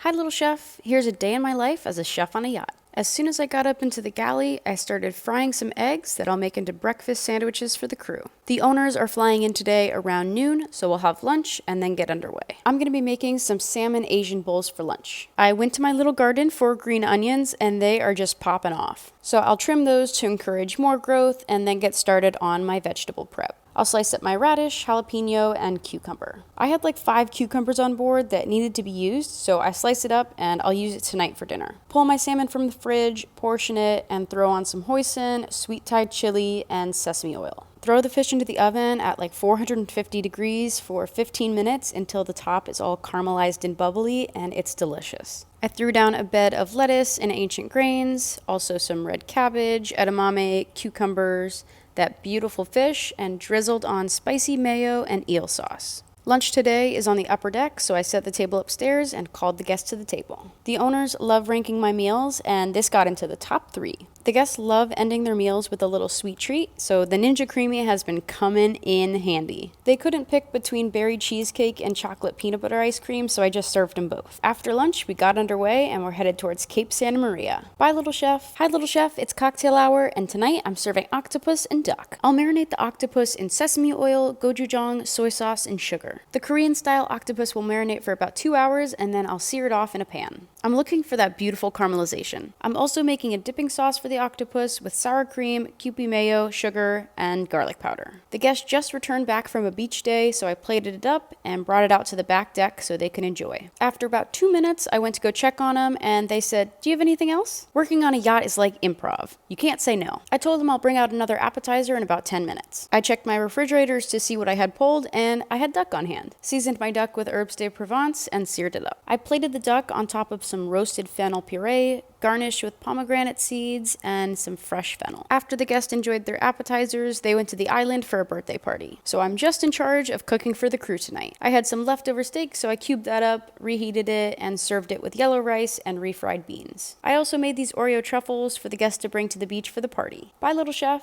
Hi little chef, here's a day in my life as a chef on a yacht. As soon as I got up into the galley, I started frying some eggs that I'll make into breakfast sandwiches for the crew. The owners are flying in today around noon, so we'll have lunch and then get underway. I'm going to be making some salmon Asian bowls for lunch. I went to my little garden for green onions and they are just popping off. So I'll trim those to encourage more growth and then get started on my vegetable prep. I'll slice up my radish, jalapeno, and cucumber. I had like 5 cucumbers on board that needed to be used, so I slice it up and I'll use it tonight for dinner. Pull my salmon from the fridge, portion it, and throw on some hoisin, sweet Thai chili, and sesame oil. Throw the fish into the oven at like 450 degrees for 15 minutes until the top is all caramelized and bubbly, and it's delicious. I threw down a bed of lettuce and ancient grains, also some red cabbage, edamame, cucumbers, that beautiful fish, and drizzled on spicy mayo and eel sauce. Lunch today is on the upper deck, so I set the table upstairs and called the guests to the table. The owners love ranking my meals, and this got into the top 3. The guests love ending their meals with a little sweet treat, so the Ninja Creamy has been coming in handy. They couldn't pick between berry cheesecake and chocolate peanut butter ice cream, so I just served them both. After lunch, we got underway and we're headed towards Cape Santa Maria. Bye, little chef. Hi, little chef. It's cocktail hour, and tonight I'm serving octopus and duck. I'll marinate the octopus in sesame oil, gochujang, soy sauce, and sugar. The Korean-style octopus will marinate for about 2 hours, and then I'll sear it off in a pan. I'm looking for that beautiful caramelization. I'm also making a dipping sauce for the octopus with sour cream, Kewpie mayo, sugar, and garlic powder. The guests just returned back from a beach day, so I plated it up and brought it out to the back deck so they can enjoy. After about 2 minutes, I went to go check on them, and they said, "Do you have anything else?" Working on a yacht is like improv. You can't say no. I told them I'll bring out another appetizer in about 10 minutes. I checked my refrigerators to see what I had pulled, and I had duck on hand. Seasoned my duck with herbes de Provence and seared it up. I plated the duck on top of some roasted fennel puree, garnished with pomegranate seeds and some fresh fennel. After the guests enjoyed their appetizers, they went to the island for a birthday party. So I'm just in charge of cooking for the crew tonight. I had some leftover steak, so I cubed that up, reheated it, and served it with yellow rice and refried beans. I also made these Oreo truffles for the guests to bring to the beach for the party. Bye, little chef.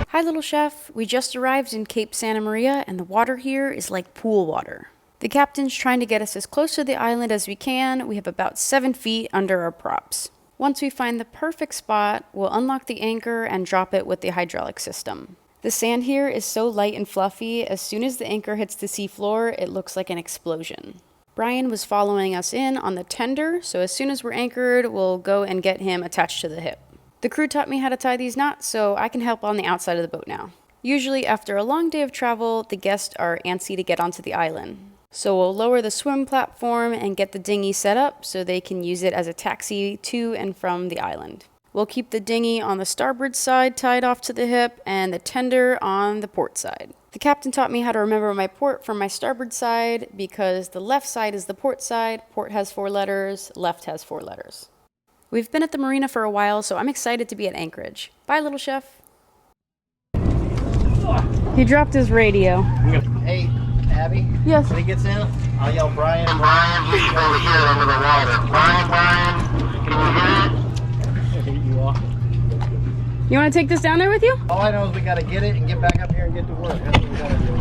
Hi, little chef. We just arrived in Cape Santa Maria, and the water here is like pool water. The captain's trying to get us as close to the island as we can. We have about 7 feet under our props. Once we find the perfect spot, we'll unlock the anchor and drop it with the hydraulic system. The sand here is so light and fluffy, as soon as the anchor hits the seafloor, it looks like an explosion. Brian was following us in on the tender, so as soon as we're anchored, we'll go and get him attached to the hip. The crew taught me how to tie these knots, so I can help on the outside of the boat now. Usually after a long day of travel, the guests are antsy to get onto the island. So we'll lower the swim platform and get the dinghy set up so they can use it as a taxi to and from the island. We'll keep the dinghy on the starboard side tied off to the hip and the tender on the port side. The captain taught me how to remember my port from my starboard side because the left side is the port side, port has 4 letters, left has 4 letters. We've been at the marina for a while, so I'm excited to be at Anchorage. Bye, little chef. He dropped his radio. Hey, Abby? Yes. When he gets in, I'll yell Brian. Brian, he's over here under the water. Brian, can you hear it? You are. You want to take this down there with you? All I know is we got to get it and get back up here and get to work. That's what we got to do.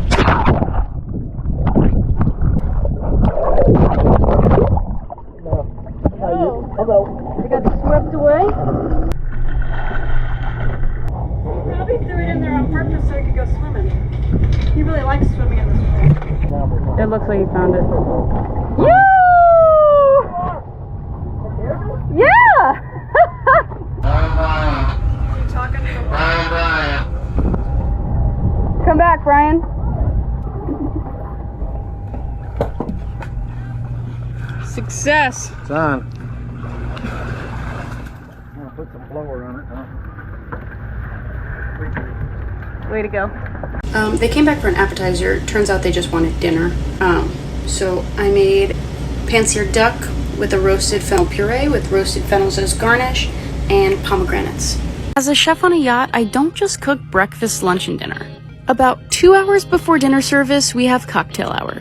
Hello. I got swept away. He probably threw it in there on purpose so he could go swimming. He really likes swimming in this pool. It looks like he found it. Yoo! Success. It's on. I'm gonna put some blower on it, huh? Way to go. They came back for an appetizer. Turns out they just wanted dinner. So I made pan-seared duck with a roasted fennel puree with roasted fennels as garnish and pomegranates. As a chef on a yacht, I don't just cook breakfast, lunch, and dinner. About 2 hours before dinner service, we have cocktail hour.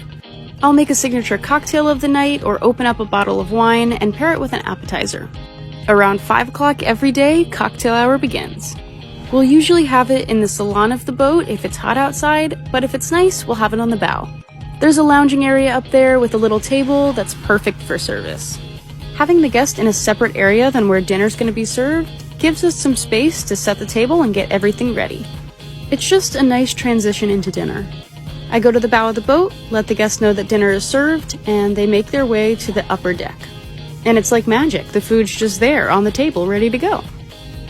I'll make a signature cocktail of the night or open up a bottle of wine and pair it with an appetizer. Around 5 o'clock every day, cocktail hour begins. We'll usually have it in the salon of the boat if it's hot outside, but if it's nice, we'll have it on the bow. There's a lounging area up there with a little table that's perfect for service. Having the guest in a separate area than where dinner's going to be served gives us some space to set the table and get everything ready. It's just a nice transition into dinner. I go to the bow of the boat, let the guests know that dinner is served, and they make their way to the upper deck. And it's like magic, the food's just there on the table ready to go.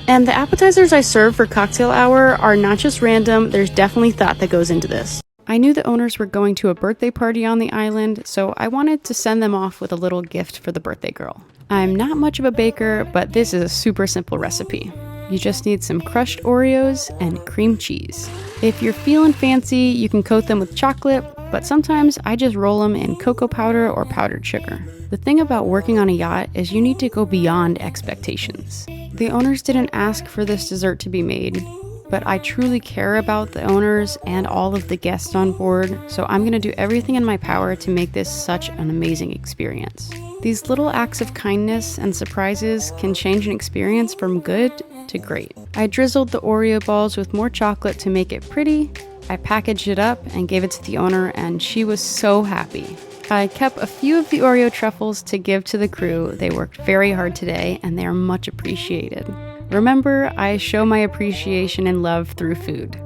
And the appetizers I serve for cocktail hour are not just random, there's definitely thought that goes into this. I knew the owners were going to a birthday party on the island, so I wanted to send them off with a little gift for the birthday girl. I'm not much of a baker, but this is a super simple recipe. You just need some crushed Oreos and cream cheese. If you're feeling fancy, you can coat them with chocolate, but sometimes I just roll them in cocoa powder or powdered sugar. The thing about working on a yacht is you need to go beyond expectations. The owners didn't ask for this dessert to be made, but I truly care about the owners and all of the guests on board, so I'm gonna do everything in my power to make this such an amazing experience. These little acts of kindness and surprises can change an experience from good to great. I drizzled the Oreo balls with more chocolate to make it pretty. I packaged it up and gave it to the owner, and she was so happy. I kept a few of the Oreo truffles to give to the crew. They worked very hard today, and they are much appreciated. Remember, I show my appreciation and love through food.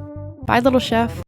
Bye, little chef.